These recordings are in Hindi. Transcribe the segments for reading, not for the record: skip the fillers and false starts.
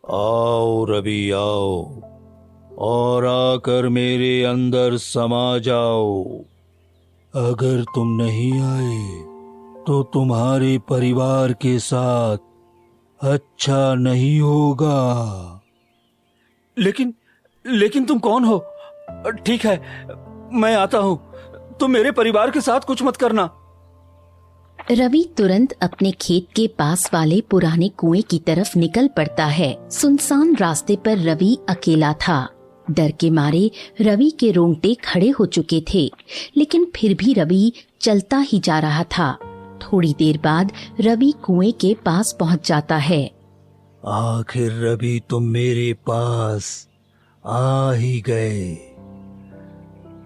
आओ रवि आओ, और आकर मेरे अंदर समा जाओ। अगर तुम नहीं आए तो तुम्हारे परिवार के साथ अच्छा नहीं होगा। लेकिन लेकिन तुम कौन हो? ठीक है, मैं आता हूं। तुम मेरे परिवार के साथ कुछ मत करना। रवि तुरंत अपने खेत के पास वाले पुराने कुएं की तरफ निकल पड़ता है। सुनसान रास्ते पर रवि अकेला था। डर के मारे रवि के रोंगटे खड़े हो चुके थे, लेकिन फिर भी रवि चलता ही जा रहा था। थोड़ी देर बाद रवि कुएं के पास पहुंच जाता है। आखिर रवि तुम मेरे पास आ ही गए।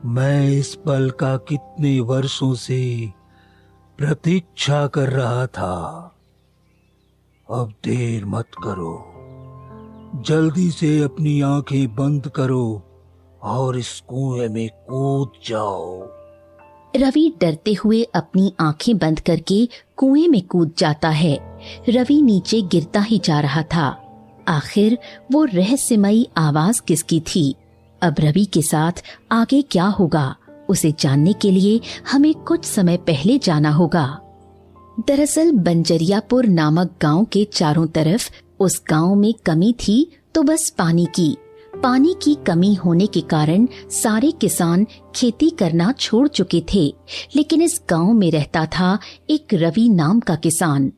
मैं इस पल का कितने वर्षों से प्रतीक्षा कर रहा था। अब देर मत करो, जल्दी से अपनी आंखें बंद करो और इस कुएं में कूद जाओ। रवि डरते हुए अपनी आंखें बंद करके कुएं में कूद जाता है। रवि नीचे गिरता ही जा रहा था। आखिर वो रहस्यमयी आवाज किसकी थी? अब रवि के साथ आगे क्या होगा, उसे जानने के लिए हमें कुछ समय पहले जाना होगा। दरअसल बंजरियापुर नामक गांव के चारों तरफ उस गांव में कमी थी तो बस पानी की। पानी की कमी होने के कारण सारे किसान खेती करना छोड़ चुके थे, लेकिन इस गांव में रहता था एक रवि नाम का किसान।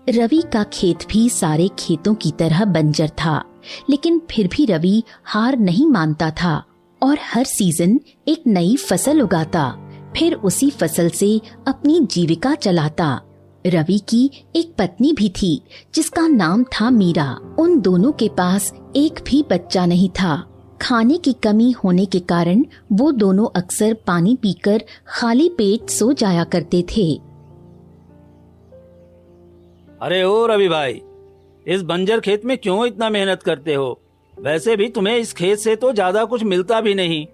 रवि का खेत भी सारे खेतों की तरह बंजर था, लेकिन फिर भी रवि हार नहीं मानता था और हर सीजन एक नई फसल उगाता, फिर उसी फसल से अपनी जीविका चलाता। रवि की एक पत्नी भी थी जिसका नाम था मीरा। उन दोनों के पास एक भी बच्चा नहीं था। खाने की कमी होने के कारण वो दोनों अक्सर पानी पीकर खाली पेट सो जाया करते थे। अरे ओ रवि भाई, इस बंजर खेत में क्यों इतना मेहनत करते हो? वैसे भी तुम्हें इस खेत से तो ज्यादा कुछ मिलता भी नहीं।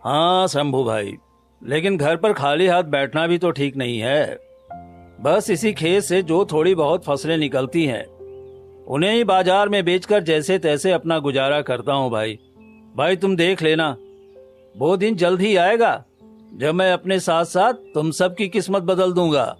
हाँ शंभू भाई, लेकिन घर पर खाली हाथ बैठना भी तो ठीक नहीं है। बस इसी खेत से जो थोड़ी बहुत फसलें निकलती हैं, उन्हें ही बाजार में बेचकर जैसे तैसे अपना गुजारा करता हूँ भाई। भाई तुम देख लेना, वो दिन जल्द ही आएगा जब मैं अपने साथ साथ तुम सब की किस्मत बदल दूंगा।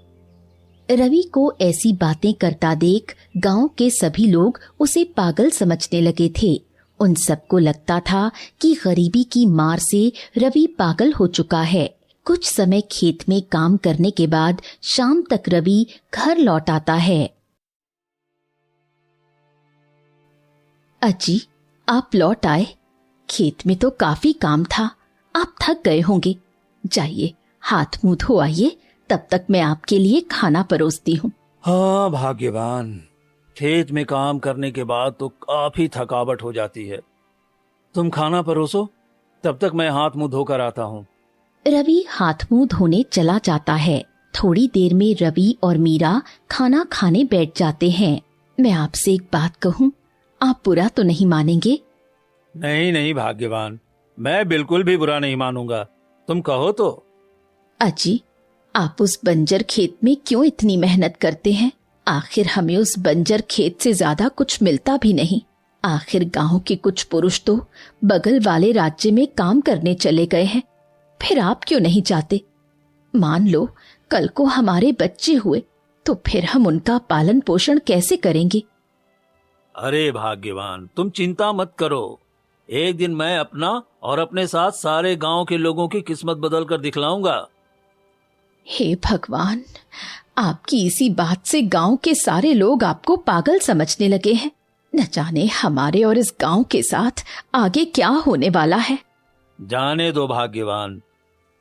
रवि को ऐसी बातें करता देख गांव के सभी लोग उसे पागल समझने लगे थे। उन सबको लगता था कि गरीबी की मार से रवि पागल हो चुका है। कुछ समय खेत में काम करने के बाद शाम तक रवि घर लौट आता है। अजी, आप लौट आए। खेत में तो काफी काम था, आप थक गए होंगे। जाइए हाथ मुंह धो आइए, तब तक मैं आपके लिए खाना परोसती हूँ। हाँ भाग्यवान, खेत में काम करने के बाद तो काफी थकावट हो जाती है। तुम खाना परोसो, तब तक मैं हाथ मुंह धोकर आता हूँ। रवि हाथ मुंह धोने चला जाता है। थोड़ी देर में रवि और मीरा खाना खाने बैठ जाते हैं। मैं आपसे एक बात कहूँ, आप बुरा तो नहीं मानेंगे? नहीं नहीं भाग्यवान, मैं बिल्कुल भी बुरा नहीं मानूंगा, तुम कहो तो। अजी, आप उस बंजर खेत में क्यों इतनी मेहनत करते हैं? आखिर हमें उस बंजर खेत से ज्यादा कुछ मिलता भी नहीं। आखिर गांव के कुछ पुरुष तो बगल वाले राज्य में काम करने चले गए हैं, फिर आप क्यों नहीं जाते? मान लो कल को हमारे बच्चे हुए तो फिर हम उनका पालन पोषण कैसे करेंगे? अरे भाग्यवान, तुम चिंता मत करो। एक दिन मैं अपना और अपने साथ सारे गांव के लोगों की किस्मत बदल कर दिखलाऊंगा। हे भगवान, आपकी इसी बात से गांव के सारे लोग आपको पागल समझने लगे हैं। न जाने हमारे और इस गांव के साथ आगे क्या होने वाला है। जाने दो भाग्यवान,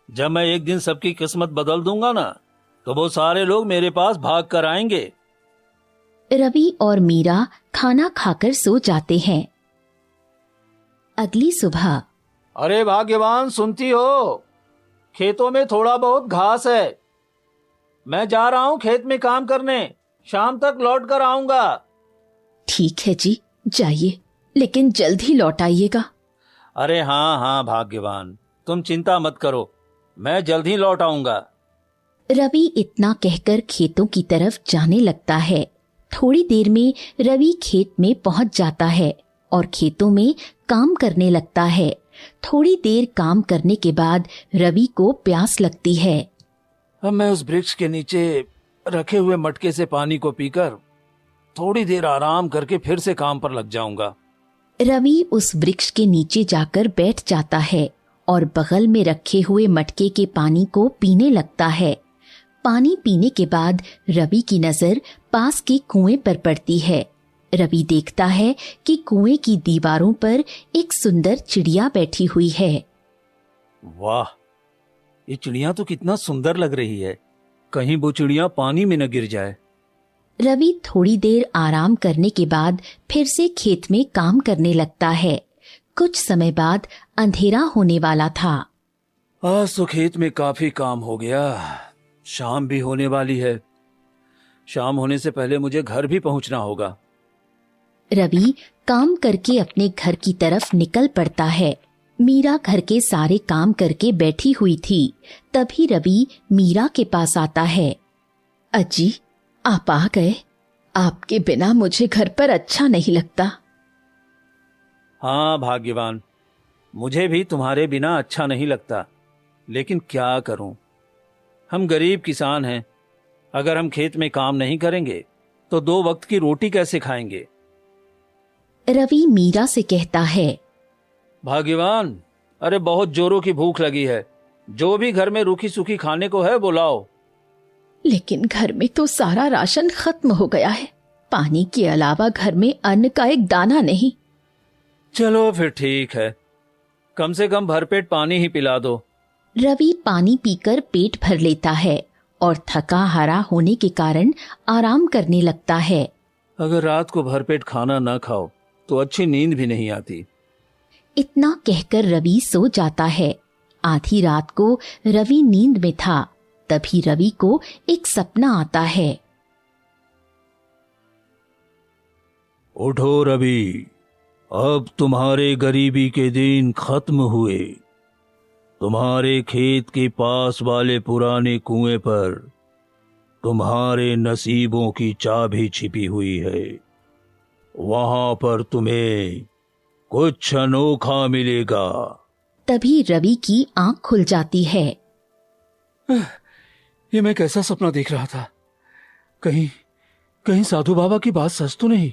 जब मैं एक दिन सबकी किस्मत बदल दूंगा ना, तो वो सारे लोग मेरे पास भाग कर आएंगे। रवि और मीरा खाना खाकर सो जाते हैं। अगली सुबह। अरे भाग्यवान, सुनती हो? खेतों में थोड़ा बहुत घास है, मैं जा रहा हूँ खेत में काम करने, शाम तक लौट कर आऊंगा। ठीक है जी, जाइए, लेकिन जल्द ही लौट आइएगा। अरे हाँ हाँ भाग्यवान, तुम चिंता मत करो, मैं जल्द ही लौट आऊंगा। रवि इतना कहकर खेतों की तरफ जाने लगता है। थोड़ी देर में रवि खेत में पहुंच जाता है और खेतों में काम करने लगता है। थोड़ी देर काम करने के बाद रवि को प्यास लगती है। अब मैं उस वृक्ष के नीचे रखे हुए मटके से पानी को पीकर थोड़ी देर आराम करके फिर से काम पर लग जाऊंगा। रवि उस वृक्ष के नीचे जाकर बैठ जाता है और बगल में रखे हुए मटके के पानी को पीने लगता है। पानी पीने के बाद रवि की नजर पास के कुएं पर पड़ती है। रवि देखता है कि कुएं की दीवारों पर एक सुंदर चिड़िया बैठी हुई है। वाह, ये चिड़िया तो कितना सुंदर लग रही है। कहीं वो चिड़िया पानी में न गिर जाए। रवि थोड़ी देर आराम करने के बाद फिर से खेत में काम करने लगता है। कुछ समय बाद अंधेरा होने वाला था। आज तो खेत में काफी काम हो गया। शाम भी होने वाली है। शाम होने से पहले मुझे घर भी पहुंचना होगा। रवि काम करके अपने घर की तरफ निकल पड़ता है। मीरा घर के सारे काम करके बैठी हुई थी। तभी रवि मीरा के पास आता है। अजी, आप आ गए। आपके बिना मुझे घर पर अच्छा नहीं लगता। हाँ भाग्यवान, मुझे भी तुम्हारे बिना अच्छा नहीं लगता, लेकिन क्या करूं। हम गरीब किसान हैं। अगर हम खेत में काम नहीं करेंगे तो 2 वक्त की रोटी कैसे खाएंगे। रवि मीरा से कहता है। भाग्यवान, अरे बहुत जोरों की भूख लगी है। जो भी घर में रूखी सूखी खाने को है वो लाओ। लेकिन घर में तो सारा राशन खत्म हो गया है। पानी के अलावा घर में अन्न का एक दाना नहीं। चलो फिर ठीक है, कम से कम भरपेट पानी ही पिला दो। रवि पानी पीकर पेट भर लेता है और थका हारा होने के कारण आराम करने लगता है। अगर रात को भरपेट खाना न खाओ तो अच्छी नींद भी नहीं आती। इतना कहकर रवि सो जाता है। आधी रात को रवि नींद में था। तभी रवि को एक सपना आता है। उठो रवि, अब तुम्हारे गरीबी के दिन खत्म हुए। तुम्हारे खेत के पास वाले पुराने कुएं पर तुम्हारे नसीबों की चाबी छिपी हुई है। वहां पर तुम्हें कुछ अनोखा मिलेगा। तभी रवि की आंख खुल जाती है। ये मैं कैसा सपना देख रहा था। कहीं कहीं साधु बाबा की बात सच तो नहीं।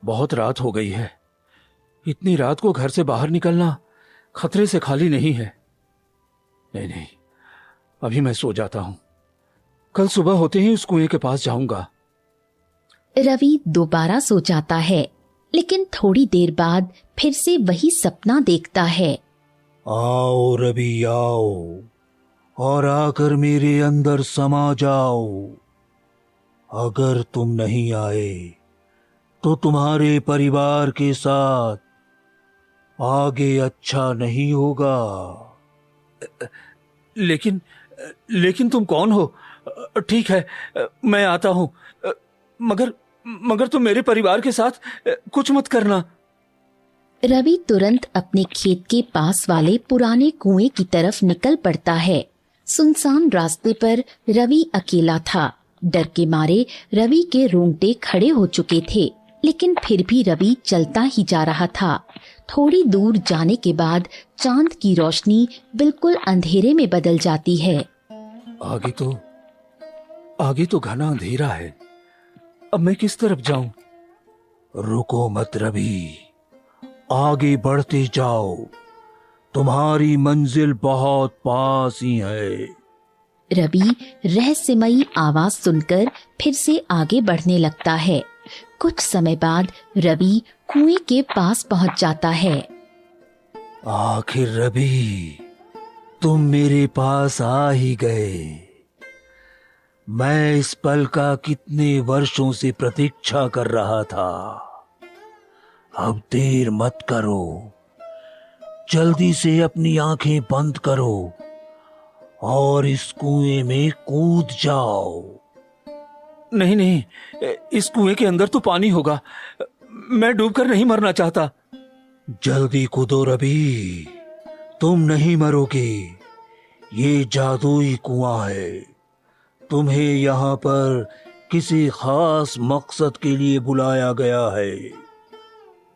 बहुत रात हो गई है। इतनी रात को घर से बाहर निकलना खतरे से खाली नहीं है। नहीं, अभी मैं सो जाता हूं। कल सुबह होते ही उस कुएं के पास जाऊंगा। रवि दोबारा सो जाता है, लेकिन थोड़ी देर बाद फिर से वही सपना देखता है। आओ रवि, आओ और आकर मेरे अंदर समा जाओ। अगर तुम नहीं आए तो तुम्हारे परिवार के साथ आगे अच्छा नहीं होगा। लेकिन तुम कौन हो? ठीक है, मैं आता हूं, मगर तुम मेरे परिवार के साथ कुछ मत करना। रवि तुरंत अपने खेत के पास वाले पुराने कुएं की तरफ निकल पड़ता है। सुनसान रास्ते पर रवि अकेला था। डर के मारे रवि के रोंगटे खड़े हो चुके थे, लेकिन फिर भी रवि चलता ही जा रहा था। थोड़ी दूर जाने के बाद चांद की रोशनी बिल्कुल अंधेरे में बदल जाती है। आगे तो घना अंधेरा है। अब मैं किस तरफ जाऊं? रुको मत रवि, आगे बढ़ते जाओ। तुम्हारी मंजिल बहुत पास ही है। रवि रहस्यमयी आवाज सुनकर फिर से आगे बढ़ने लगता है। कुछ समय बाद रवि कुएं के पास पहुंच जाता है। आखिर रवि, तुम मेरे पास आ ही गए। मैं इस पल का कितने वर्षों से प्रतीक्षा कर रहा था। अब देर मत करो, जल्दी से अपनी आंखें बंद करो और इस कुएं में कूद जाओ। नहीं, इस कुएं के अंदर तो पानी होगा। मैं डूबकर नहीं मरना चाहता। जल्दी कूदो रवि, तुम नहीं मरोगे। ये जादुई कुआं है। तुम्हें यहाँ पर किसी खास मकसद के लिए बुलाया गया है।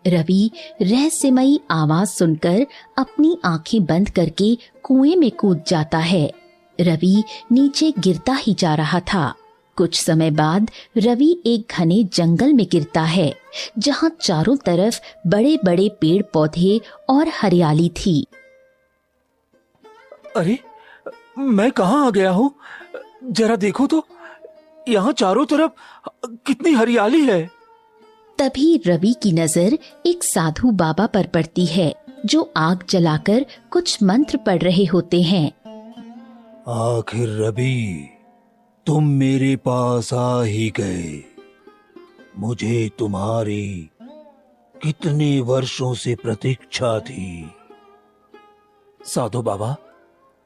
रवि रहस्यमयी आवाज सुनकर अपनी आंखें बंद करके कुएं में कूद जाता है। रवि नीचे गिरता ही जा रहा था। कुछ समय बाद रवि एक घने जंगल में गिरता है, जहां चारों तरफ बड़े बड़े पेड़ पौधे और हरियाली थी। अरे, मैं कहाँ आ गया हूँ? जरा देखो तो, यहाँ चारों तरफ कितनी हरियाली है। तभी रवि की नजर एक साधु बाबा पर पड़ती है, जो आग जलाकर कुछ मंत्र पढ़ रहे होते हैं। आखिर रवि, तुम मेरे पास आ ही गए। मुझे तुम्हारी कितने वर्षों से प्रतीक्षा थी। साधु बाबा,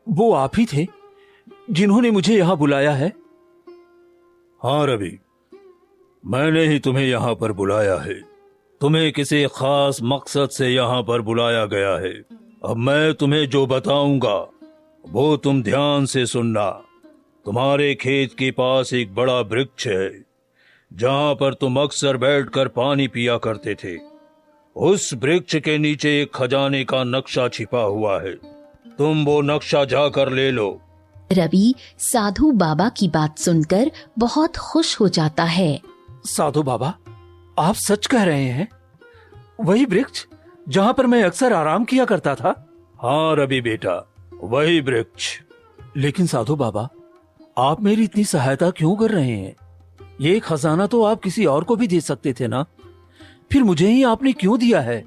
वो आप ही थे जिन्होंने मुझे यहाँ बुलाया है? हाँ रवि, मैंने ही तुम्हें यहाँ पर बुलाया है। तुम्हें किसी खास मकसद से यहाँ पर बुलाया गया है। अब मैं तुम्हें जो बताऊंगा वो तुम ध्यान से सुनना। तुम्हारे खेत के पास एक बड़ा वृक्ष है, जहाँ पर तुम अक्सर बैठकर पानी पिया करते थे। उस वृक्ष के नीचे एक खजाने का नक्शा छिपा हुआ है। तुम वो नक्शा जाकर ले लो। रवि साधु बाबा की बात सुनकर बहुत खुश हो जाता है। साधु बाबा, आप सच कह रहे हैं? वही वृक्ष जहाँ पर मैं अक्सर आराम किया करता था? हाँ रवि बेटा, वही वृक्ष। लेकिन साधु बाबा, आप मेरी इतनी सहायता क्यों कर रहे हैं? ये खजाना तो आप किसी और को भी दे सकते थे ना, फिर मुझे ही आपने क्यों दिया है?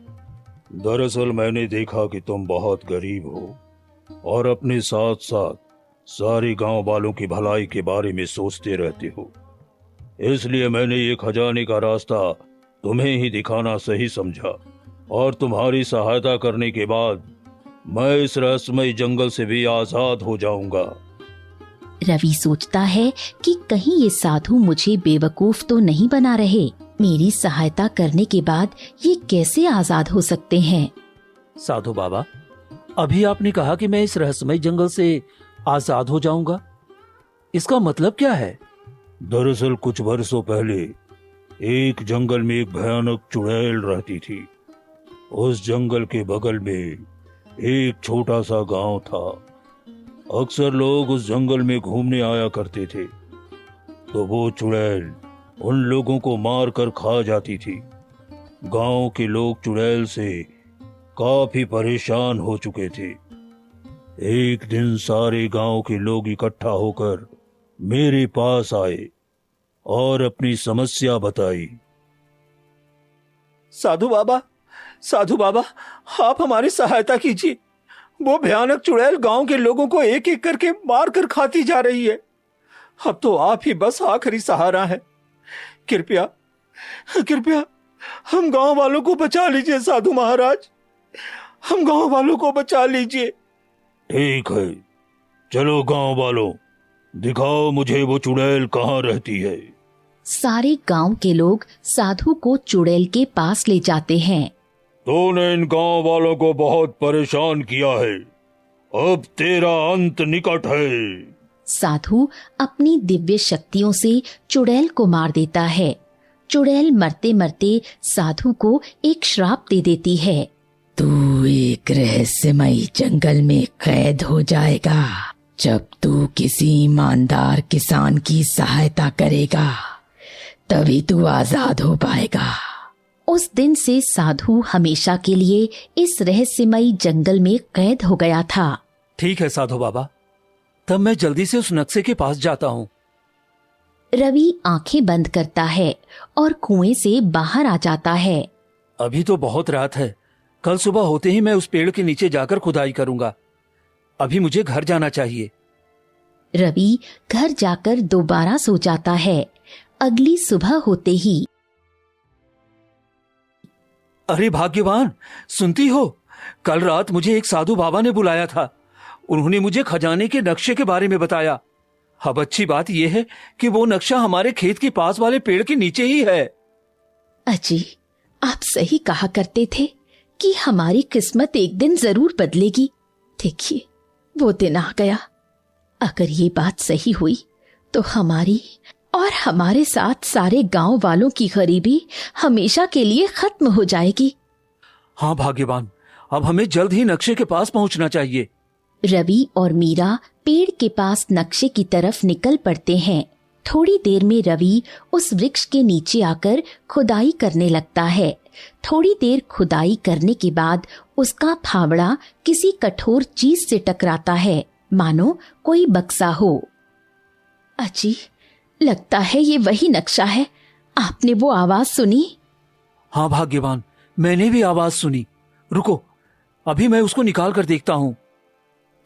दरअसल मैंने देखा कि तुम बहुत गरीब हो और अपने साथ साथ सारे गांव वालों की भलाई के बारे में सोचते रहते हो, इसलिए मैंने ये खजाने का रास्ता तुम्हें ही दिखाना सही समझा। और तुम्हारी सहायता करने के बाद मैं इस रहस्यमय जंगल से भी आजाद हो जाऊंगा। रवि सोचता है कि कहीं ये साधु मुझे बेवकूफ तो नहीं बना रहे। मेरी सहायता करने के बाद ये कैसे आजाद हो सकते हैं? साधु बाबा, अभी आपने कहा कि मैं इस रहस्यमय जंगल से आजाद हो जाऊंगा, इसका मतलब क्या है? दरअसल कुछ वर्षों पहले एक जंगल में एक भयानक चुड़ैल रहती थी। उस जंगल के बगल में एक छोटा सा गांव था। अक्सर लोग उस जंगल में घूमने आया करते थे, तो वो चुड़ैल उन लोगों को मार कर खा जाती थी। गांव के लोग चुड़ैल से काफी परेशान हो चुके थे। एक दिन सारे गांव के लोग इकट्ठा होकर मेरे पास आए और अपनी समस्या बताई। साधु बाबा, आप हमारी सहायता कीजिए। वो भयानक चुड़ैल गांव के लोगों को एक एक करके मार कर खाती जा रही है। अब तो आप ही बस आखिरी सहारा है। कृपया हम गांव वालों को बचा लीजिए साधु महाराज, हम गांव वालों को बचा लीजिए। ठीक है, चलो गांव वालों, दिखाओ मुझे वो चुड़ैल कहाँ रहती है। सारे गांव के लोग साधु को चुड़ैल के पास ले जाते हैं। तूने इन गांव वालों को बहुत परेशान किया है, अब तेरा अंत निकट है। साधु अपनी दिव्य शक्तियों से चुड़ैल को मार देता है। चुड़ैल मरते मरते साधु को एक श्राप दे देती है। तू एक रहस्यमयी जंगल में कैद हो जाएगा। जब तू किसी ईमानदार किसान की सहायता करेगा, तभी तू आजाद हो पाएगा। उस दिन से साधु हमेशा के लिए इस रहस्यमयी जंगल में कैद हो गया था। ठीक है साधु बाबा, तब मैं जल्दी से उस नक्शे के पास जाता हूँ। रवि आंखें बंद करता है और कुएं से बाहर आ जाता है। अभी तो बहुत रात है, कल सुबह होते ही मैं उस पेड़ के नीचे जाकर खुदाई करूंगा। अभी मुझे घर जाना चाहिए। रवि घर जाकर दोबारा सो जाता है। अगली सुबह होते ही, अरे भाग्यवान, सुनती हो? कल रात मुझे एक साधु बाबा ने बुलाया था। उन्होंने मुझे खजाने के नक्शे के बारे में बताया। अब अच्छी बात यह है कि वो नक्शा हमारे खेत के पास वाले पेड़ के नीचे ही है। अजी, आप सही कहा करते थे कि हमारी किस्मत एक दिन जरूर बदलेगी। देखिए, वो दिन आ गया। अगर ये बात सही हुई तो हमारी और हमारे साथ सारे गांव वालों की गरीबी हमेशा के लिए खत्म हो जाएगी। हाँ भाग्यवान, अब हमें जल्द ही नक्शे के पास पहुंचना चाहिए। रवि और मीरा पेड़ के पास नक्शे की तरफ निकल पड़ते हैं। थोड़ी देर में रवि उस वृक्ष के नीचे आकर खुदाई करने लगता है। थोड़ी देर खुदाई करने के बाद उसका फावड़ा किसी कठोर चीज से टकराता है, मानो कोई बक्सा हो। अजी, लगता है ये वही नक्शा है। आपने वो आवाज सुनी? हाँ भाग्यवान, मैंने भी आवाज सुनी। रुको, अभी मैं उसको निकाल कर देखता हूँ।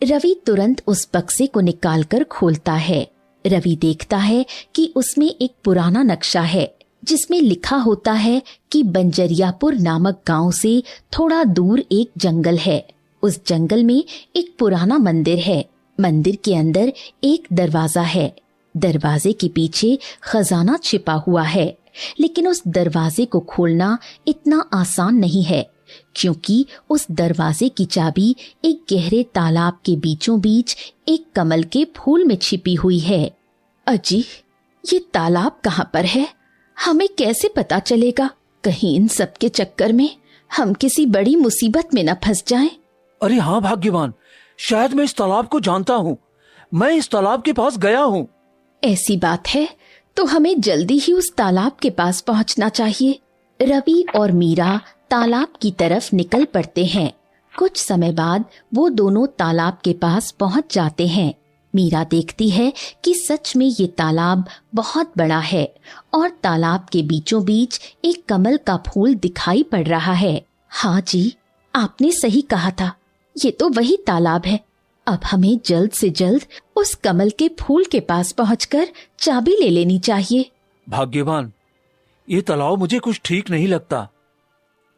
रवि तुरंत उस बक्से को निकालकर खोलता है। रवि देखता है कि उसमें एक पुराना नक्शा है जिसमें लिखा होता है कि बंजरियापुर नामक गांव से थोड़ा दूर एक जंगल है। उस जंगल में एक पुराना मंदिर है। मंदिर के अंदर एक दरवाजा है। दरवाजे के पीछे खजाना छिपा हुआ है, लेकिन उस दरवाजे को खोलना इतना आसान नहीं है, क्योंकि उस दरवाजे की चाबी एक गहरे तालाब के बीचों बीच एक कमल के फूल में छिपी हुई है। अजी, ये तालाब कहाँ पर है? हमें कैसे पता चलेगा? कहीं इन सब के चक्कर में हम किसी बड़ी मुसीबत में न फंस जाएं। अरे हाँ भाग्यवान, शायद मैं इस तालाब को जानता हूँ। मैं इस तालाब के पास गया हूँ। ऐसी बात है तो हमें जल्दी ही उस तालाब के पास पहुँचना चाहिए। रवि और मीरा तालाब की तरफ निकल पड़ते हैं। कुछ समय बाद वो दोनों तालाब के पास पहुंच जाते हैं। मीरा देखती है कि सच में ये तालाब बहुत बड़ा है और तालाब के बीचों बीच एक कमल का फूल दिखाई पड़ रहा है। हाँ जी, आपने सही कहा था, ये तो वही तालाब है। अब हमें जल्द से जल्द उस कमल के फूल के पास पहुंचकर चाबी ले लेनी चाहिए। भाग्यवान, ये तालाब मुझे कुछ ठीक नहीं लगता।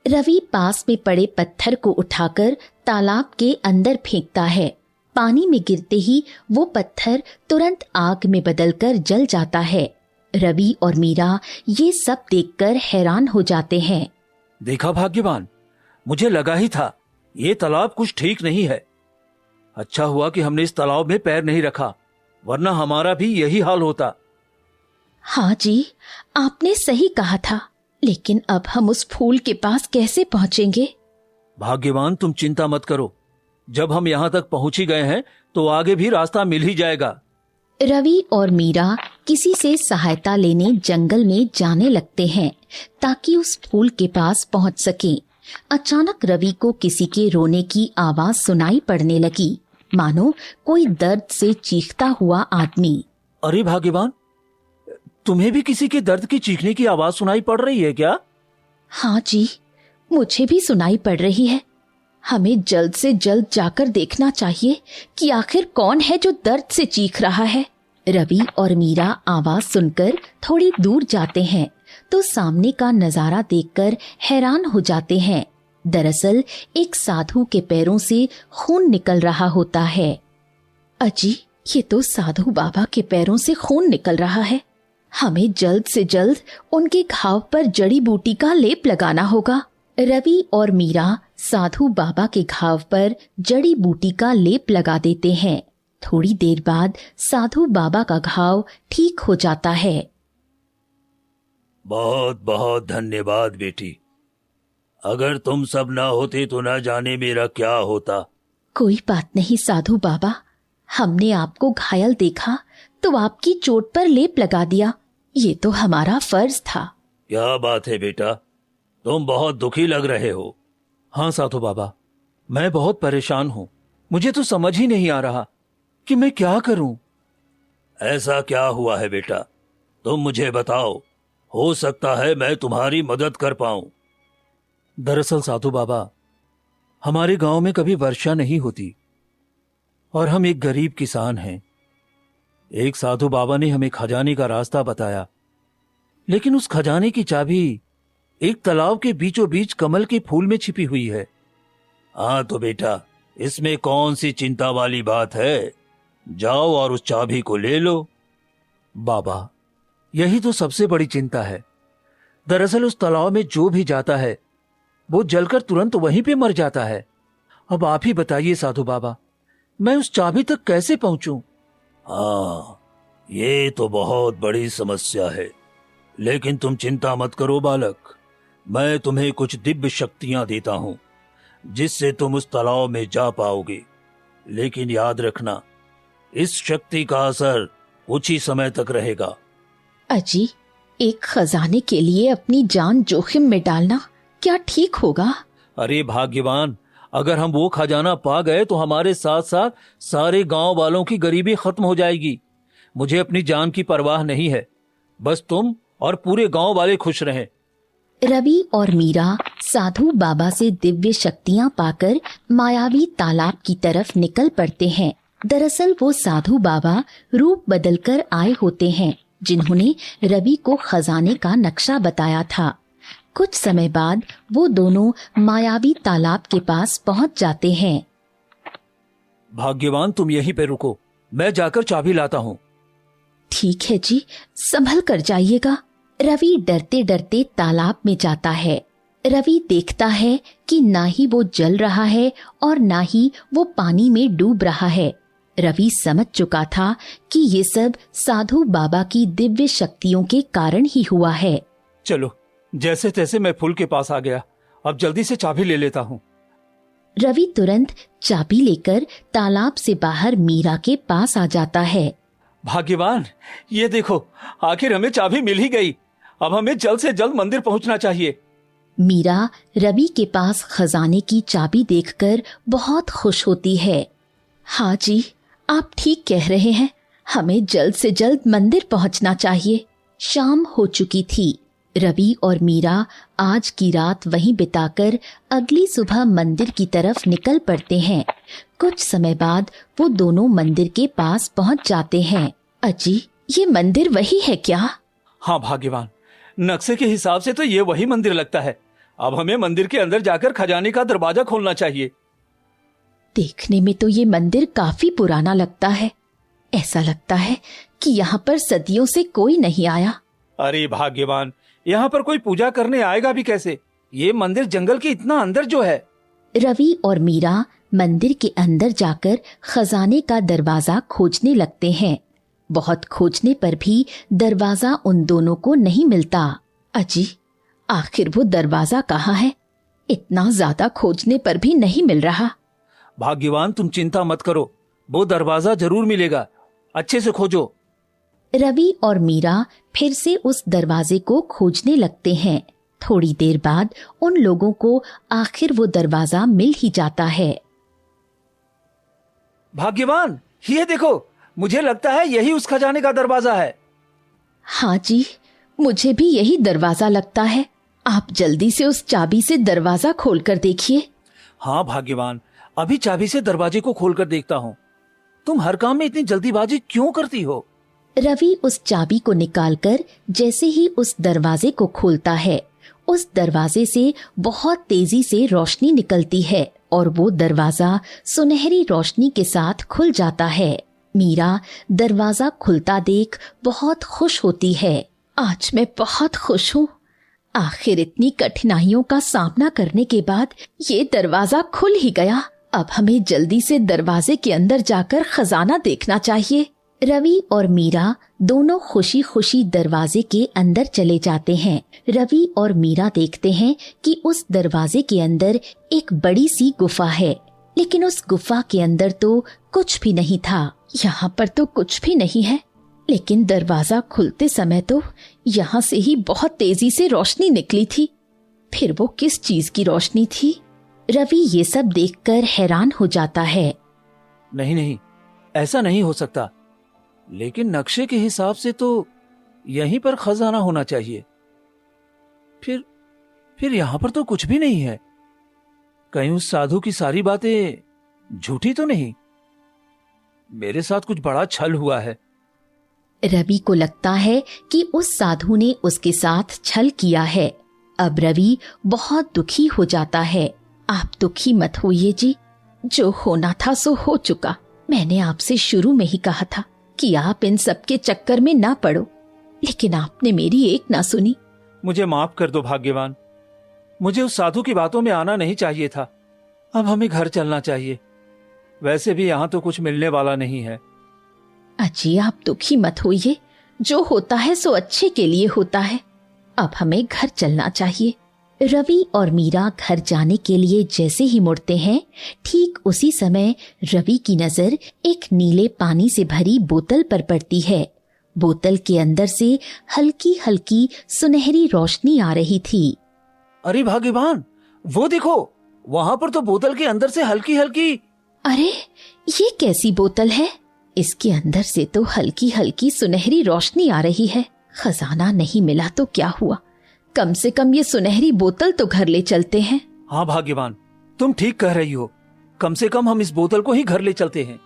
रवि पास में पड़े पत्थर को उठाकर तालाब के अंदर फेंकता है। पानी में गिरते ही वो पत्थर तुरंत आग में बदलकर जल जाता है। रवि और मीरा ये सब देखकर हैरान हो जाते हैं। देखा भाग्यवान, मुझे लगा ही था ये तालाब कुछ ठीक नहीं है। अच्छा हुआ कि हमने इस तालाब में पैर नहीं रखा, वरना हमारा भी यही हाल होता। हाँ जी, आपने सही कहा था, लेकिन अब हम उस फूल के पास कैसे पहुंचेंगे? भाग्यवान, तुम चिंता मत करो। जब हम यहाँ तक पहुंच ही गए हैं तो आगे भी रास्ता मिल ही जाएगा। रवि और मीरा किसी से सहायता लेने जंगल में जाने लगते हैं ताकि उस फूल के पास पहुंच सकें। अचानक रवि को किसी के रोने की आवाज सुनाई पड़ने लगी, मानो कोई दर्द से चीखता हुआ आदमी। अरे भाग्यवान, तुम्हें भी किसी के दर्द की चीखने की आवाज सुनाई पड़ रही है क्या? हाँ जी, मुझे भी सुनाई पड़ रही है। हमें जल्द से जल्द जाकर देखना चाहिए कि आखिर कौन है जो दर्द से चीख रहा है। रवि और मीरा आवाज सुनकर थोड़ी दूर जाते हैं तो सामने का नजारा देखकर हैरान हो जाते हैं। दरअसल एक साधु के पैरों से खून निकल रहा होता है। अजी, ये तो साधु बाबा के पैरों से खून निकल रहा है। हमें जल्द से जल्द उनके घाव पर जड़ी बूटी का लेप लगाना होगा। रवि और मीरा साधु बाबा के घाव पर जड़ी बूटी का लेप लगा देते हैं। थोड़ी देर बाद साधु बाबा का घाव ठीक हो जाता है। बहुत बहुत धन्यवाद बेटी। अगर तुम सब ना होते तो ना जाने मेरा क्या होता। कोई बात नहीं साधु बाबा, हमने आपको घायल देखा तो आपकी चोट पर लेप लगा दिया। ये तो हमारा फर्ज था। क्या बात है बेटा, तुम बहुत दुखी लग रहे हो। हाँ साधु बाबा, मैं बहुत परेशान हूँ। मुझे तो समझ ही नहीं आ रहा कि मैं क्या करूं। ऐसा क्या हुआ है बेटा, तुम मुझे बताओ, हो सकता है मैं तुम्हारी मदद कर पाऊं। दरअसल साधु बाबा, हमारे गांव में कभी वर्षा नहीं होती और हम एक गरीब किसान हैं। एक साधु बाबा ने हमें खजाने का रास्ता बताया, लेकिन उस खजाने की चाबी एक तालाब के बीचों बीच कमल के फूल में छिपी हुई है। हाँ तो बेटा, इसमें कौन सी चिंता वाली बात है, जाओ और उस चाबी को ले लो। बाबा, यही तो सबसे बड़ी चिंता है। दरअसल उस तालाब में जो भी जाता है वो जलकर तुरंत वहीं पे मर जाता है। अब आप ही बताइए साधु बाबा, मैं उस चाबी तक कैसे पहुंचूं? हाँ, ये तो बहुत बड़ी समस्या है, लेकिन तुम चिंता मत करो बालक। मैं तुम्हें कुछ दिव्य शक्तियां देता हूँ जिससे तुम उस तालाब में जा पाओगे। लेकिन याद रखना, इस शक्ति का असर कुछ ही समय तक रहेगा। अजी, एक खजाने के लिए अपनी जान जोखिम में डालना क्या ठीक होगा? अरे भाग्यवान, अगर हम वो खजाना पा गए तो हमारे साथ साथ सारे गांव वालों की गरीबी खत्म हो जाएगी। मुझे अपनी जान की परवाह नहीं है, बस तुम और पूरे गांव वाले खुश रहें। रवि और मीरा साधु बाबा से दिव्य शक्तियां पाकर मायावी तालाब की तरफ निकल पड़ते हैं। दरअसल वो साधु बाबा रूप बदलकर आए होते हैं, जिन्होंने रवि को खजाने का नक्शा बताया था। कुछ समय बाद वो दोनों मायावी तालाब के पास पहुंच जाते हैं। भाग्यवान, तुम यहीं पे रुको, मैं जाकर चाबी लाता हूँ। ठीक है जी, संभल कर जाइएगा। रवि डरते डरते तालाब में जाता है। रवि देखता है कि ना ही वो जल रहा है और ना ही वो पानी में डूब रहा है। रवि समझ चुका था कि ये सब साधु बाबा की दिव्य शक्तियों के कारण ही हुआ है। चलो, जैसे तैसे मैं पुल के पास आ गया, अब जल्दी से चाबी ले लेता हूँ। रवि तुरंत चाबी लेकर तालाब से बाहर मीरा के पास आ जाता है। भाग्यवान, ये देखो, आखिर हमें चाबी मिल ही गई। अब हमें जल्द से जल्द मंदिर पहुंचना चाहिए। मीरा रवि के पास खजाने की चाबी देखकर बहुत खुश होती है। हाँ जी, आप ठीक कह रहे हैं, हमें जल्द से जल्द मंदिर पहुंचना चाहिए। शाम हो चुकी थी। रवि और मीरा आज की रात वहीं बिताकर अगली सुबह मंदिर की तरफ निकल पड़ते हैं। कुछ समय बाद वो दोनों मंदिर के पास पहुंच जाते हैं। अजी, ये मंदिर वही है क्या? हाँ भाग्यवान, नक्शे के हिसाब से तो ये वही मंदिर लगता है। अब हमें मंदिर के अंदर जाकर खजाने का दरवाजा खोलना चाहिए। देखने में तो ये मंदिर काफी पुराना लगता है। ऐसा लगता है कि यहाँ पर सदियों से कोई नहीं आया। अरे भाग्यवान, यहाँ पर कोई पूजा करने आएगा भी कैसे? ये मंदिर जंगल के इतना अंदर जो है। रवि और मीरा मंदिर के अंदर जाकर खजाने का दरवाजा खोजने लगते हैं। बहुत खोजने पर भी दरवाजा उन दोनों को नहीं मिलता। अजी, आखिर वो दरवाजा कहाँ है? इतना ज्यादा खोजने पर भी नहीं मिल रहा। भाग्यवान, तुम चिंता मत करो, वो दरवाजा जरूर मिलेगा। अच्छे से खोजो। रवि और मीरा फिर से उस दरवाजे को खोजने लगते हैं। थोड़ी देर बाद उन लोगों को आखिर वो दरवाजा मिल ही जाता है। भाग्यवान, ये देखो, मुझे लगता है यही उस खजाने का दरवाजा है। हाँ जी, मुझे भी यही दरवाजा लगता है। आप जल्दी से उस चाबी से दरवाजा खोलकर देखिए। हाँ भाग्यवान, अभी चाबी से दरवाजे को खोलकर देखता हूँ। तुम हर काम में इतनी जल्दीबाजी क्यों करती हो? रवि उस चाबी को निकालकर जैसे ही उस दरवाजे को खोलता है, उस दरवाजे से बहुत तेजी से रोशनी निकलती है और वो दरवाजा सुनहरी रोशनी के साथ खुल जाता है। मीरा दरवाजा खुलता देख बहुत खुश होती है। आज मैं बहुत खुश हूँ। आखिर इतनी कठिनाइयों का सामना करने के बाद ये दरवाजा खुल ही गया। अब हमें जल्दी से दरवाजे के अंदर जाकर खजाना देखना चाहिए। रवि और मीरा दोनों खुशी खुशी दरवाजे के अंदर चले जाते हैं। रवि और मीरा देखते हैं कि उस दरवाजे के अंदर एक बड़ी सी गुफा है, लेकिन उस गुफा के अंदर तो कुछ भी नहीं था। यहाँ पर तो कुछ भी नहीं है, लेकिन दरवाजा खुलते समय तो यहाँ से ही बहुत तेजी से रोशनी निकली थी। फिर वो किस चीज की रोशनी थी? रवि ये सब देखकर हैरान हो जाता है। नहीं नहीं, ऐसा नहीं हो सकता। लेकिन नक्शे के हिसाब से तो यहीं पर खजाना होना चाहिए। फिर यहाँ पर तो कुछ भी नहीं है। कहीं उस साधु की सारी बातें झूठी तो नहीं? मेरे साथ कुछ बड़ा छल हुआ है। रवि को लगता है कि उस साधु ने उसके साथ छल किया है। अब रवि बहुत दुखी हो जाता है। आप दुखी मत होइए जी, जो होना था सो हो चुका। मैंने आपसे शुरू में ही कहा था कि आप इन सब के चक्कर में ना पड़ो, लेकिन आपने मेरी एक ना सुनी। मुझे माफ कर दो भाग्यवान, मुझे उस साधु की बातों में आना नहीं चाहिए था। अब हमें घर चलना चाहिए। वैसे भी यहाँ तो कुछ मिलने वाला नहीं है। अजी आप दुखी मत होइए, जो होता है सो अच्छे के लिए होता है। अब हमें घर चलना चाहिए। रवि और मीरा घर जाने के लिए जैसे ही मुड़ते हैं, ठीक उसी समय रवि की नजर एक नीले पानी से भरी बोतल पर पड़ती है। बोतल के अंदर से हल्की हल्की सुनहरी रोशनी आ रही थी। अरे भाग्यवान, वो देखो, वहां पर तो बोतल के अंदर से हल्की हल्की। अरे ये कैसी बोतल है? इसके अंदर से तो हल्की हल्की सुनहरी रोशनी आ रही है। खजाना नहीं मिला तो क्या हुआ, कम से कम ये सुनहरी बोतल तो घर ले चलते हैं। हाँ भाग्यवान, तुम ठीक कह रही हो। कम से कम हम इस बोतल को ही घर ले चलते हैं।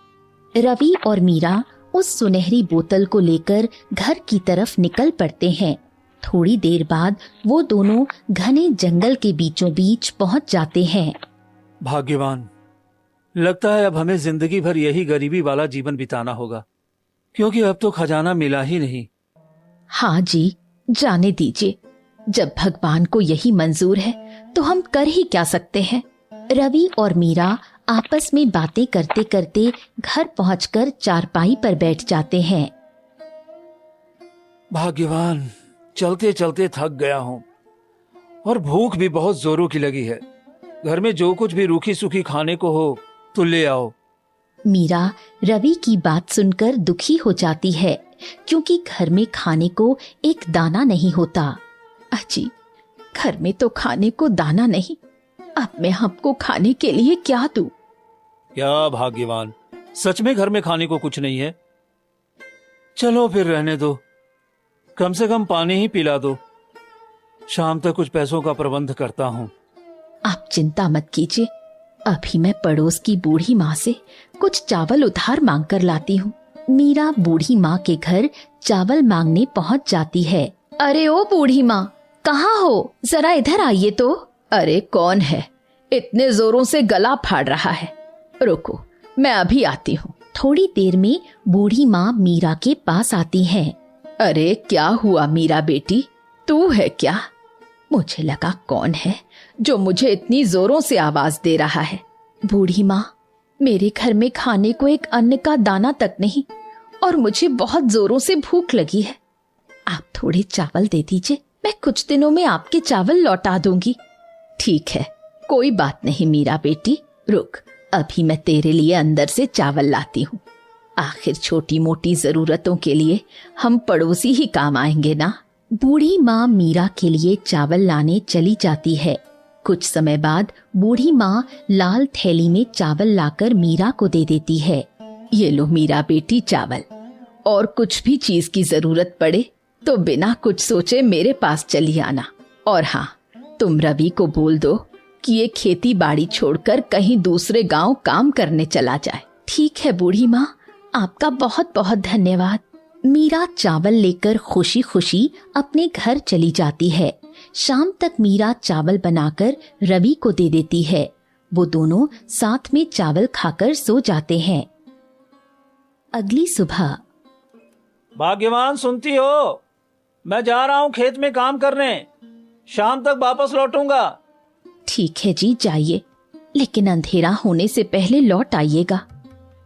रवि और मीरा उस सुनहरी बोतल को लेकर घर की तरफ निकल पड़ते हैं। थोड़ी देर बाद वो दोनों घने जंगल के बीचों बीच पहुंच जाते हैं। भाग्यवान, लगता है अब हमें जिंदगी भर यही गरीबी वाला जीवन बिताना होगा, क्योंकि अब तो खजाना मिला ही नहीं। हाँ जी, जाने दीजिए। जब भगवान को यही मंजूर है तो हम कर ही क्या सकते हैं। रवि और मीरा आपस में बातें करते करते घर पहुंचकर चारपाई पर बैठ जाते हैं। भाग्यवान, चलते चलते थक गया हूँ और भूख भी बहुत जोरों की लगी है। घर में जो कुछ भी रूखी सूखी खाने को हो तो ले आओ। मीरा रवि की बात सुनकर दुखी हो जाती है, क्योंकि घर में खाने को एक दाना नहीं होता। अजी, घर में तो खाने को दाना नहीं, अब मैं हमको खाने के लिए क्या दूं? क्या भाग्यवान, सच में घर में खाने को कुछ नहीं है? चलो फिर रहने दो, कम से कम पानी ही पिला दो। शाम तक कुछ पैसों का प्रबंध करता हूँ। आप चिंता मत कीजिए, अभी मैं पड़ोस की बूढ़ी माँ से कुछ चावल उधार मांग कर लाती हूँ। मीरा बूढ़ी माँ के घर चावल मांगने पहुँच जाती है। अरे ओ बूढ़ी माँ, कहाँ हो? जरा इधर आइए तो। अरे कौन है? इतने जोरों से गला फाड़ रहा है। रुको, मैं अभी आती हूँ। थोड़ी देर में बूढ़ी माँ मीरा के पास आती है। अरे क्या हुआ मीरा बेटी, तू है क्या? मुझे लगा कौन है जो मुझे इतनी जोरों से आवाज दे रहा है। बूढ़ी माँ, मेरे घर में खाने को एक अन्न का दाना तक नहीं और मुझे बहुत जोरों से भूख लगी है। आप थोड़े चावल दे दीजिए, मैं कुछ दिनों में आपके चावल लौटा दूंगी। ठीक है, कोई बात नहीं मीरा बेटी, रुक, अभी मैं तेरे लिए अंदर से चावल लाती हूँ। आखिर छोटी मोटी जरूरतों के लिए हम पड़ोसी ही काम आएंगे ना। बूढ़ी माँ मीरा के लिए चावल लाने चली जाती है। कुछ समय बाद बूढ़ी माँ लाल थैली में चावल लाकर मीरा को दे देती है। ये लो मीरा बेटी चावल, और कुछ भी चीज की जरूरत पड़े तो बिना कुछ सोचे मेरे पास चली आना। और हाँ, तुम रवि को बोल दो कि ये खेती बाड़ी छोड़कर कहीं दूसरे गांव काम करने चला जाए। ठीक है बूढ़ी माँ, आपका बहुत बहुत धन्यवाद। मीरा चावल लेकर खुशी खुशी अपने घर चली जाती है। शाम तक मीरा चावल बनाकर रवि को दे देती है। वो दोनों साथ में चावल खाकर सो जाते हैं। अगली सुबह। भाग्यवान, सुनती हो? मैं जा रहा हूँ खेत में काम करने, शाम तक वापस लौटूंगा। ठीक है जी, जाइए, लेकिन अंधेरा होने से पहले लौट आइएगा।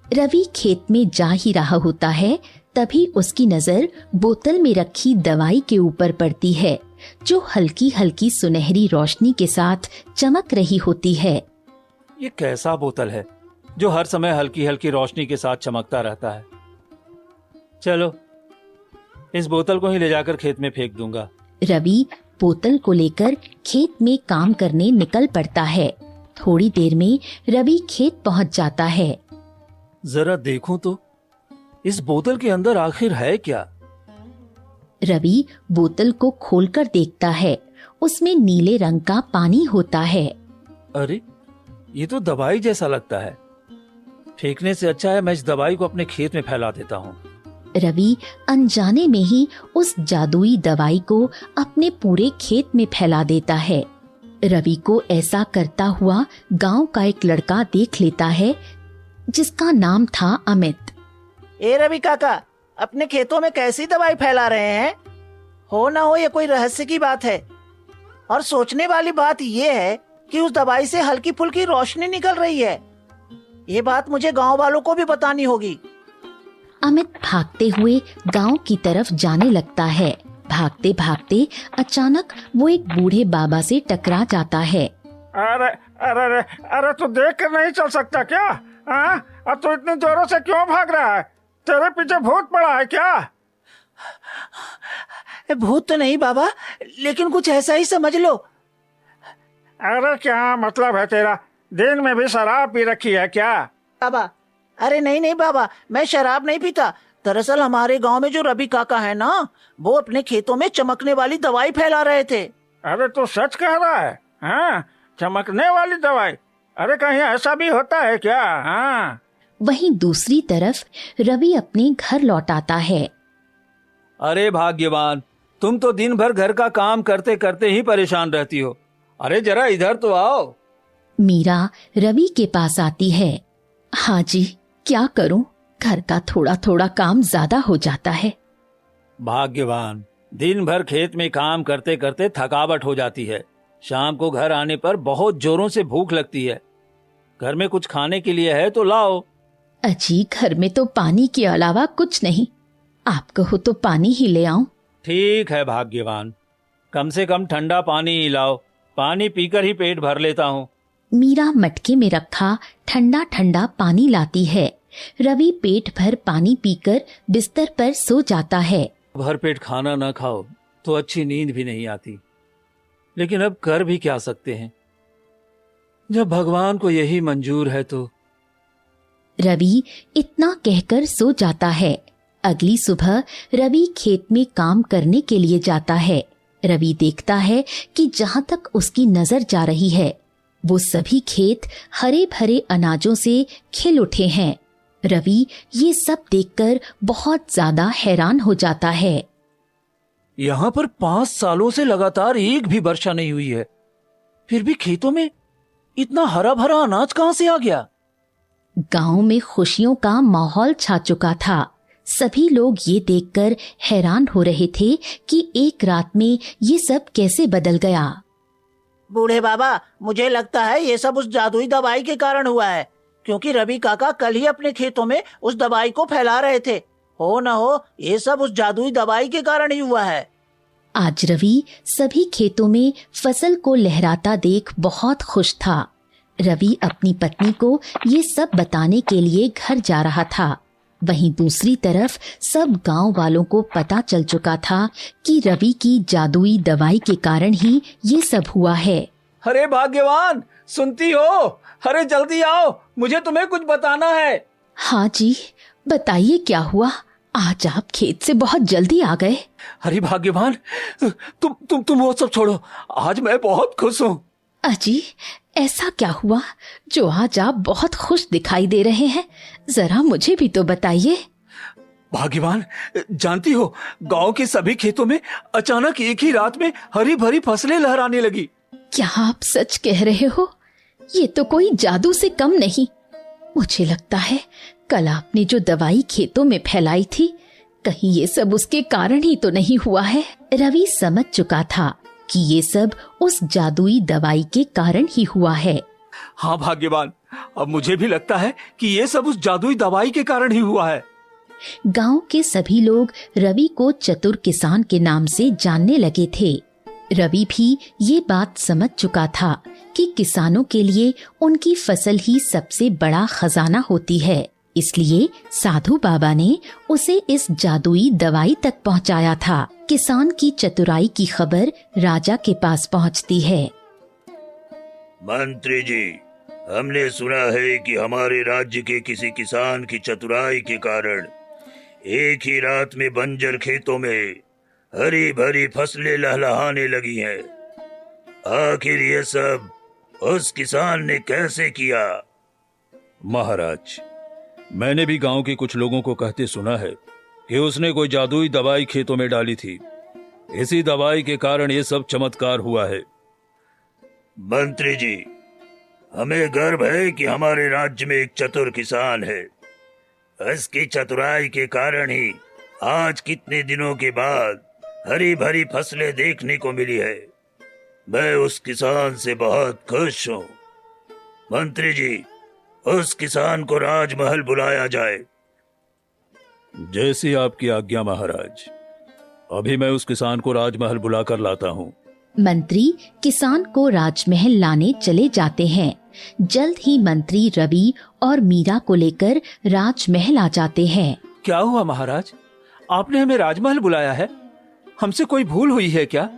रवि खेत में जा ही रहा होता है, तभी उसकी नजर बोतल में रखी दवाई के ऊपर पड़ती है, जो हल्की हल्की सुनहरी रोशनी के साथ चमक रही होती है। ये कैसा बोतल है जो हर समय हल्की हल्की रोशनी के साथ चमकता रहता है? चलो, इस बोतल को ही ले जाकर खेत में फेंक दूंगा। रवि बोतल को लेकर खेत में काम करने निकल पड़ता है। थोड़ी देर में रवि खेत पहुंच जाता है। जरा देखूं तो इस बोतल के अंदर आखिर है क्या? रवि बोतल को खोलकर देखता है। उसमें नीले रंग का पानी होता है। अरे, ये तो दवाई जैसा लगता है। फेंकने से अच्छा है मैं इस दवाई को अपने खेत में फैला देता हूँ। रवि अनजाने में ही उस जादुई दवाई को अपने पूरे खेत में फैला देता है। रवि को ऐसा करता हुआ गांव का एक लड़का देख लेता है, जिसका नाम था अमित। ए रवि काका, अपने खेतों में कैसी दवाई फैला रहे हैं? हो ना हो ये कोई रहस्य की बात है। और सोचने वाली बात ये है कि उस दवाई से हल्की फुल्की रोशनी निकल रही है। ये बात मुझे गांव वालों को भी बतानी होगी। अमित भागते हुए गांव की तरफ जाने लगता है। भागते भागते अचानक वो एक बूढ़े बाबा से टकरा जाता है। अरे अरे अरे अरे, तू देख कर नहीं चल सकता क्या? हाँ, अब तू इतनी जोरों से क्यों भाग रहा है? तेरे पीछे भूत पड़ा है क्या? भूत तो नहीं बाबा, लेकिन कुछ ऐसा ही समझ लो। अरे क्या मतलब है तेरा? दिन में भी शराब पी रखी है क्या? बाबा, अरे नहीं नहीं बाबा, मैं शराब नहीं पीता। दरअसल हमारे गांव में जो रवि काका है ना, वो अपने खेतों में चमकने वाली दवाई फैला रहे थे। अरे तू सच कह रहा है? हाँ, चमकने वाली दवाई? अरे कहीं ऐसा भी होता है क्या? हाँ। वहीं दूसरी तरफ रवि अपने घर लौट आता है। अरे भाग्यवान, तुम तो दिन भर घर का काम करते करते ही परेशान रहती हो। अरे जरा इधर तो आओ। मीरा रवि के पास आती है। हाँ जी, क्या करूं, घर का थोड़ा थोड़ा काम ज्यादा हो जाता है। भाग्यवान, दिन भर खेत में काम करते करते थकावट हो जाती है। शाम को घर आने पर बहुत जोरों से भूख लगती है। घर में कुछ खाने के लिए है तो लाओ। अजी, घर में तो पानी के अलावा कुछ नहीं। आप कहो तो पानी ही ले आऊं? ठीक है भाग्यवान, कम से कम ठंडा पानी ही लाओ। पानी पीकर ही पेट भर लेता हूँ। मीरा मटके में रखा ठंडा ठंडा पानी लाती है। रवि पेट भर पानी पीकर बिस्तर पर सो जाता है। भर पेट खाना ना खाओ तो अच्छी नींद भी नहीं आती, लेकिन अब कर भी क्या सकते हैं, जब भगवान को यही मंजूर है तो। रवि इतना कहकर सो जाता है। अगली सुबह रवि खेत में काम करने के लिए जाता है। रवि देखता है कि जहां तक उसकी नजर जा रही है वो सभी खेत हरे भरे अनाजों से खिल उठे हैं। रवि ये सब देखकर बहुत ज्यादा हैरान हो जाता है। यहाँ पर 5 सालों से लगातार एक भी वर्षा नहीं हुई है, फिर भी खेतों में इतना हरा भरा अनाज कहां से आ गया? गांव में खुशियों का माहौल छा चुका था। सभी लोग ये देखकर हैरान हो रहे थे कि एक रात में ये सब कैसे बदल गया। बूढ़े बाबा, मुझे लगता है ये सब उस जादुई दवाई के कारण हुआ है, क्योंकि रवि काका कल ही अपने खेतों में उस दवाई को फैला रहे थे। हो न हो ये सब उस जादुई दवाई के कारण ही हुआ है। आज रवि सभी खेतों में फसल को लहराता देख बहुत खुश था। रवि अपनी पत्नी को ये सब बताने के लिए घर जा रहा था। वहीं दूसरी तरफ सब गांव वालों को पता चल चुका था कि रवि की जादुई दवाई के कारण ही ये सब हुआ है। अरे भाग्यवान, सुनती हो? अरे जल्दी आओ, मुझे तुम्हें कुछ बताना है। हाँ जी, बताइए क्या हुआ? आज आप खेत से बहुत जल्दी आ गए। अरे भाग्यवान, तुम वो सब छोड़ो, आज मैं बहुत खुश हूँ। अजी, ऐसा क्या हुआ जो आज आप बहुत खुश दिखाई दे रहे हैं? जरा मुझे भी तो बताइए। भाग्यवान, जानती हो, गांव के सभी खेतों में अचानक एक ही रात में हरी भरी फसलें लहराने लगी। क्या आप सच कह रहे हो? ये तो कोई जादू से कम नहीं। मुझे लगता है कल आपने जो दवाई खेतों में फैलाई थी, कहीं ये सब उसके कारण ही तो नहीं हुआ है। रवि समझ चुका था कि ये सब उस जादुई दवाई के कारण ही हुआ है। हाँ भाग्यवान, अब मुझे भी लगता है कि ये सब उस जादुई दवाई के कारण ही हुआ है। गांव के सभी लोग रवि को चतुर किसान के नाम से जानने लगे थे। रवि भी ये बात समझ चुका था कि किसानों के लिए उनकी फसल ही सबसे बड़ा खजाना होती है। इसलिए साधु बाबा ने उसे इस जादुई दवाई तक पहुंचाया था। किसान की चतुराई की खबर राजा के पास पहुंचती है। मंत्री जी, हमने सुना है कि हमारे राज्य के किसी किसान की चतुराई के कारण एक ही रात में बंजर खेतों में हरी भरी फसलें लहलहाने लगी हैं। आखिर ये सब उस किसान ने कैसे किया? महाराज, मैंने भी गांव के कुछ लोगों को कहते सुना है कि उसने कोई जादुई दवाई खेतों में डाली थी। इसी दवाई के कारण ये सब चमत्कार हुआ है। मंत्री जी, हमें गर्व है कि हमारे राज्य में एक चतुर किसान है। इसकी चतुराई के कारण ही आज कितने दिनों के बाद हरी भरी फसलें देखने को मिली है। मैं उस किसान से बहुत खुश हूँ। मंत्री जी, उस किसान को राजमहल बुलाया जाए। जैसी आपकी आज्ञा महाराज। अभी मैं उस किसान को राजमहल बुलाकर लाता हूँ। मंत्री किसान को राजमहल लाने चले जाते हैं। जल्द ही मंत्री रवि और मीरा को लेकर राजमहल आ जाते हैं। क्या हुआ महाराज, आपने हमें राजमहल बुलाया है? हमसे कोई भूल हुई है क्या?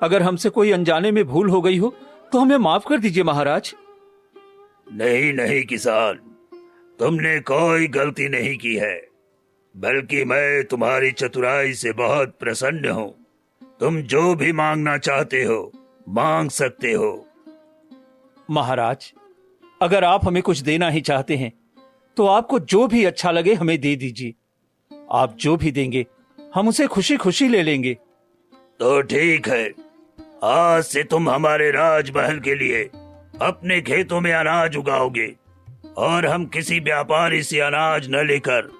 अगर हमसे कोई अनजाने में भूल हो गई हो तो हमें माफ कर दीजिए महाराज। नहीं नहीं किसान, तुमने कोई गलती नहीं की है, बल्कि मैं तुम्हारी चतुराई से बहुत प्रसन्न हूँ। तुम जो भी मांगना चाहते हो मांग सकते हो। महाराज, अगर आप हमें कुछ देना ही चाहते हैं तो आपको जो भी अच्छा लगे हमें दे दीजिए। आप जो भी देंगे हम उसे खुशी खुशी ले लेंगे। तो ठीक है, आज से तुम हमारे राजमहल के लिए अपने खेतों में अनाज उगाओगे और हम किसी व्यापारी से अनाज न लेकर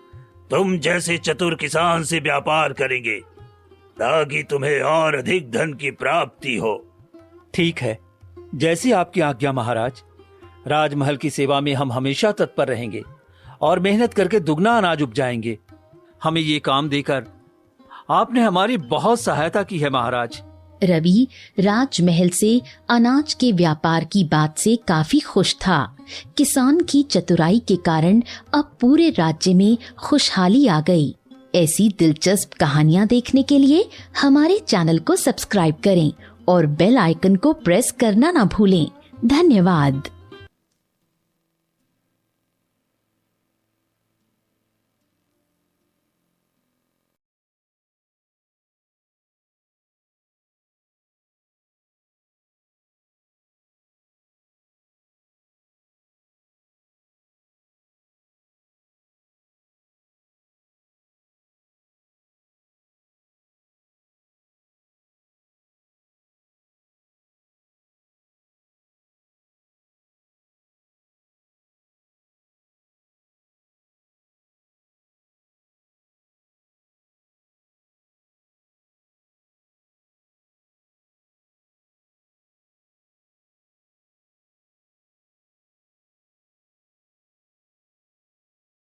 तुम जैसे चतुर किसान से व्यापार करेंगे, ताकि तुम्हें और अधिक धन की प्राप्ति हो। ठीक है, जैसी आपकी आज्ञा महाराज। राजमहल की सेवा में हम हमेशा तत्पर रहेंगे और मेहनत करके दुगना अनाज उपजाएंगे। हमें ये काम देकर आपने हमारी बहुत सहायता की है महाराज। रवि राजमहल से अनाज के व्यापार की बात से काफी खुश था। किसान की चतुराई के कारण अब पूरे राज्य में खुशहाली आ गई। ऐसी दिलचस्प कहानियाँ देखने के लिए हमारे चैनल को सब्सक्राइब करें और बेल आइकन को प्रेस करना ना भूलें। धन्यवाद।